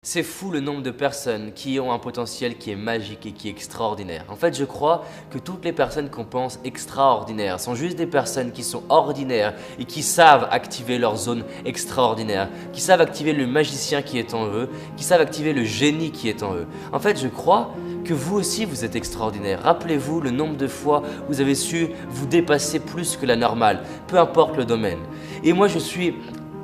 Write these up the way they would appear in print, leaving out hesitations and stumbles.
C'est fou le nombre de personnes qui ont un potentiel qui est magique et qui est extraordinaire. En fait, je crois que toutes les personnes qu'on pense extraordinaires sont juste des personnes qui sont ordinaires et qui savent activer leur zone extraordinaire, qui savent activer le magicien qui est en eux, qui savent activer le génie qui est en eux. En fait, je crois que vous aussi vous êtes extraordinaire. Rappelez-vous le nombre de fois où vous avez su vous dépasser plus que la normale, peu importe le domaine. Et moi, je suis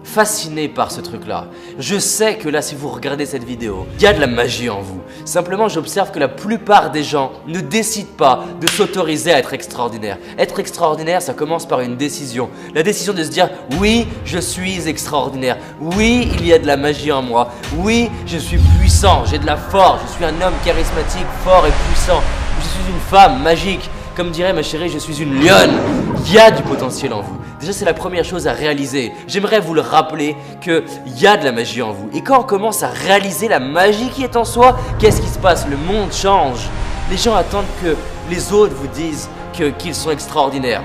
fasciné par ce truc-là. Je sais que là, si vous regardez cette vidéo, il y a de la magie en vous. Simplement, j'observe que la plupart des gens ne décident pas de s'autoriser à être extraordinaire. Être extraordinaire, ça commence par une décision. La décision de se dire « Oui, je suis extraordinaire. Oui, il y a de la magie en moi. Oui, je suis puissant. J'ai de la force. Je suis un homme charismatique, fort et puissant. Je suis une femme magique. Comme dirait ma chérie, je suis une lionne. Il y a du potentiel en vous. Déjà, c'est la première chose à réaliser. J'aimerais vous le rappeler qu'il y a de la magie en vous. Et quand on commence à réaliser la magie qui est en soi, qu'est-ce qui se passe? Le monde change. Les gens attendent que les autres vous disent qu'ils sont extraordinaires.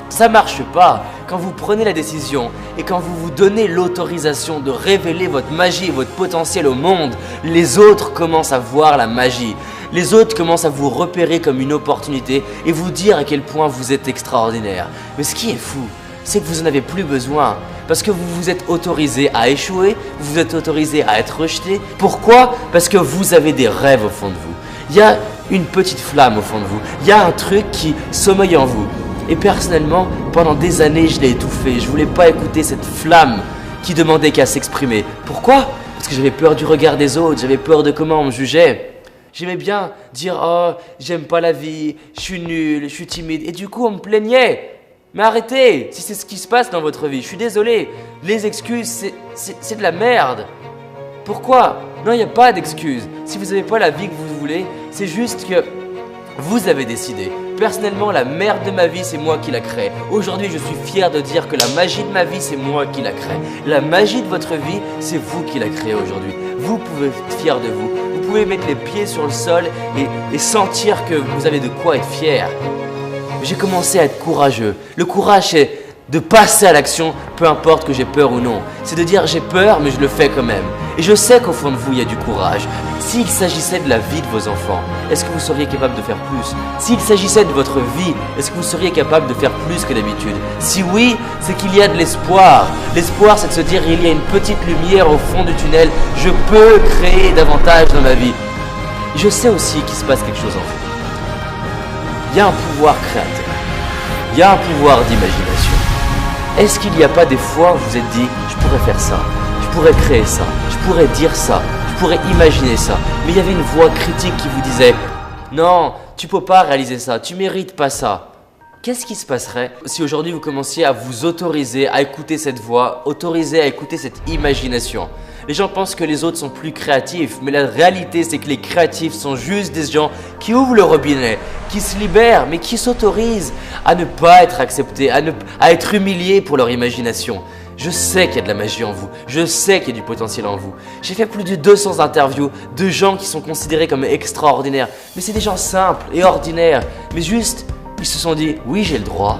Ça marche pas. Quand vous prenez la décision et quand vous vous donnez l'autorisation de révéler votre magie et votre potentiel au monde, les autres commencent à voir la magie. Les autres commencent à vous repérer comme une opportunité et vous dire à quel point vous êtes extraordinaire. Mais ce qui est fou, c'est que vous n'en avez plus besoin parce que vous vous êtes autorisé à échouer, vous vous êtes autorisé à être rejeté. Pourquoi? Parce que vous avez des rêves au fond de vous. Il y a une petite flamme au fond de vous. Il y a un truc qui sommeille en vous. Et personnellement, pendant des années, je l'ai étouffé. Je ne voulais pas écouter cette flamme qui demandait qu'à s'exprimer. Pourquoi? Parce que j'avais peur du regard des autres, j'avais peur de comment on me jugeait. J'aimais bien dire « Oh, j'aime pas la vie, je suis nul, je suis timide » et du coup on me plaignait. Mais arrêtez, si c'est ce qui se passe dans votre vie, je suis désolé. Les excuses, c'est de la merde. Pourquoi? Non, il n'y a pas d'excuses. Si vous n'avez pas la vie que vous voulez, c'est juste que vous avez décidé. Personnellement, la merde de ma vie, c'est moi qui la crée. Aujourd'hui, je suis fier de dire que la magie de ma vie, c'est moi qui la crée. La magie de votre vie, c'est vous qui la créez aujourd'hui. Vous pouvez être fier de vous. Vous pouvez mettre les pieds sur le sol et sentir que vous avez de quoi être fier. J'ai commencé à être courageux. Le courage, c'est de passer à l'action, peu importe que j'ai peur ou non. C'est de dire j'ai peur, mais je le fais quand même. Et je sais qu'au fond de vous, il y a du courage. S'il s'agissait de la vie de vos enfants, est-ce que vous seriez capable de faire plus? S'il s'agissait de votre vie, est-ce que vous seriez capable de faire plus que d'habitude? Si oui, c'est qu'il y a de l'espoir. L'espoir, c'est de se dire il y a une petite lumière au fond du tunnel. Je peux créer davantage dans ma vie. Et je sais aussi qu'il se passe quelque chose en vous. Il y a un pouvoir créateur. Il y a un pouvoir d'imagination. Est-ce qu'il n'y a pas des fois où vous vous êtes dit « je pourrais faire ça, je pourrais créer ça, je pourrais dire ça, je pourrais imaginer ça » mais il y avait une voix critique qui vous disait « non, tu peux pas réaliser ça, tu mérites pas ça ». Qu'est-ce qui se passerait si aujourd'hui vous commenciez à vous autoriser à écouter cette voix, autoriser à écouter cette imagination? Les gens pensent que les autres sont plus créatifs, mais la réalité c'est que les créatifs sont juste des gens qui ouvrent le robinet, qui se libèrent, mais qui s'autorisent à ne pas être acceptés, à être humiliés pour leur imagination. Je sais qu'il y a de la magie en vous, je sais qu'il y a du potentiel en vous. J'ai fait plus de 200 interviews de gens qui sont considérés comme extraordinaires, mais c'est des gens simples et ordinaires, mais juste, ils se sont dit « oui, j'ai le droit ».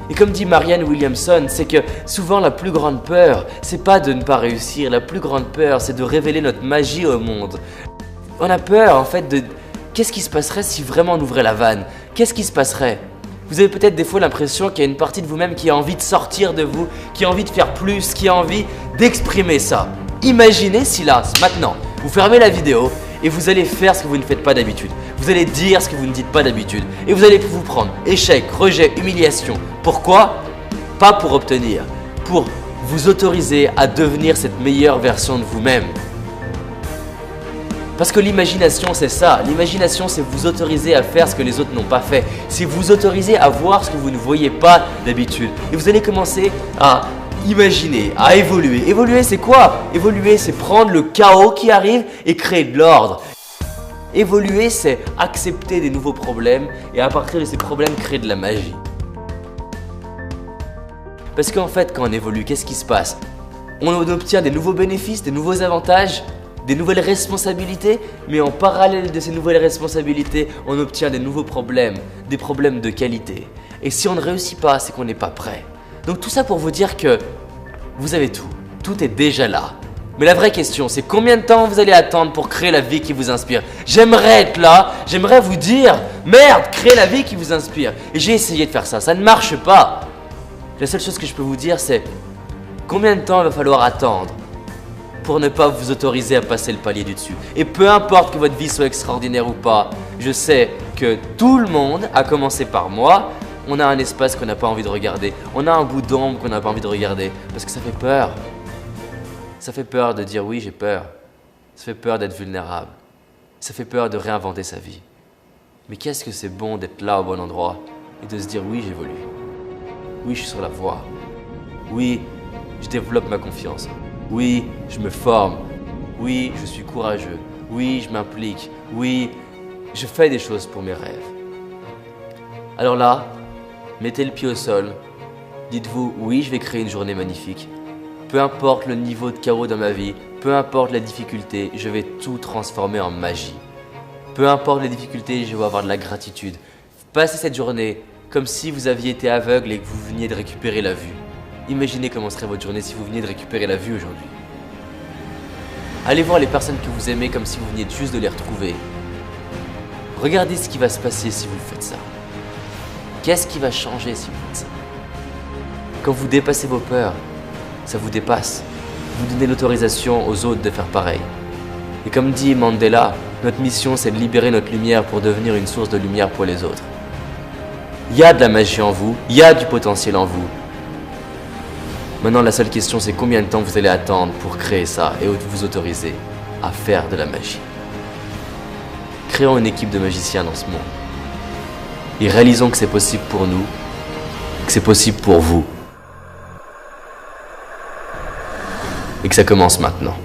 Et comme dit Marianne Williamson, c'est que souvent la plus grande peur, c'est pas de ne pas réussir, la plus grande peur, c'est de révéler notre magie au monde. On a peur en fait de qu'est-ce qui se passerait si vraiment on ouvrait la vanne? Qu'est-ce qui se passerait? Vous avez peut-être des fois l'impression qu'il y a une partie de vous-même qui a envie de sortir de vous, qui a envie de faire plus, qui a envie d'exprimer ça. Imaginez si là, maintenant, vous fermez la vidéo et vous allez faire ce que vous ne faites pas d'habitude. Vous allez dire ce que vous ne dites pas d'habitude. Et vous allez vous prendre échec, rejet, humiliation. Pourquoi? Pas pour obtenir, pour vous autoriser à devenir cette meilleure version de vous-même. Parce que l'imagination, c'est ça. L'imagination, c'est vous autoriser à faire ce que les autres n'ont pas fait. C'est vous autoriser à voir ce que vous ne voyez pas d'habitude. Et vous allez commencer à imaginer, à évoluer. Évoluer, c'est quoi? Évoluer, c'est prendre le chaos qui arrive et créer de l'ordre. Évoluer, c'est accepter des nouveaux problèmes et à partir de ces problèmes, créer de la magie. Parce qu'en fait, quand on évolue, qu'est-ce qui se passe? On obtient des nouveaux bénéfices, des nouveaux avantages, des nouvelles responsabilités, mais en parallèle de ces nouvelles responsabilités, on obtient des nouveaux problèmes, des problèmes de qualité. Et si on ne réussit pas, c'est qu'on n'est pas prêt. Donc tout ça pour vous dire que vous avez tout. Tout est déjà là. Mais la vraie question, c'est combien de temps vous allez attendre pour créer la vie qui vous inspire? J'aimerais être là, j'aimerais vous dire, merde, créez la vie qui vous inspire. Et j'ai essayé de faire ça, ça ne marche pas. La seule chose que je peux vous dire, c'est combien de temps il va falloir attendre pour ne pas vous autoriser à passer le palier du dessus. Et peu importe que votre vie soit extraordinaire ou pas, je sais que tout le monde, à commencer par moi, on a un espace qu'on n'a pas envie de regarder. On a un bout d'ombre qu'on n'a pas envie de regarder parce que ça fait peur. Ça fait peur de dire oui, j'ai peur. Ça fait peur d'être vulnérable. Ça fait peur de réinventer sa vie. Mais qu'est-ce que c'est bon d'être là au bon endroit et de se dire oui, j'évolue. Oui, je suis sur la voie. Oui, je développe ma confiance. Oui, je me forme. Oui, je suis courageux. Oui, je m'implique. Oui, je fais des choses pour mes rêves. Alors là, mettez le pied au sol. Dites-vous, oui, je vais créer une journée magnifique. Peu importe le niveau de chaos dans ma vie, peu importe la difficulté, je vais tout transformer en magie. Peu importe les difficultés, je vais avoir de la gratitude. Passez cette journée comme si vous aviez été aveugle et que vous veniez de récupérer la vue. Imaginez comment serait votre journée si vous veniez de récupérer la vue aujourd'hui. Allez voir les personnes que vous aimez comme si vous veniez juste de les retrouver. Regardez ce qui va se passer si vous faites ça. Qu'est-ce qui va changer si vous faites ça? Quand vous dépassez vos peurs, ça vous dépasse. Vous donnez l'autorisation aux autres de faire pareil. Et comme dit Mandela, notre mission c'est de libérer notre lumière pour devenir une source de lumière pour les autres. Il y a de la magie en vous, il y a du potentiel en vous. Maintenant la seule question c'est combien de temps vous allez attendre pour créer ça et vous autoriser à faire de la magie. Créons une équipe de magiciens dans ce monde. Et réalisons que c'est possible pour nous, que c'est possible pour vous. Et que ça commence maintenant.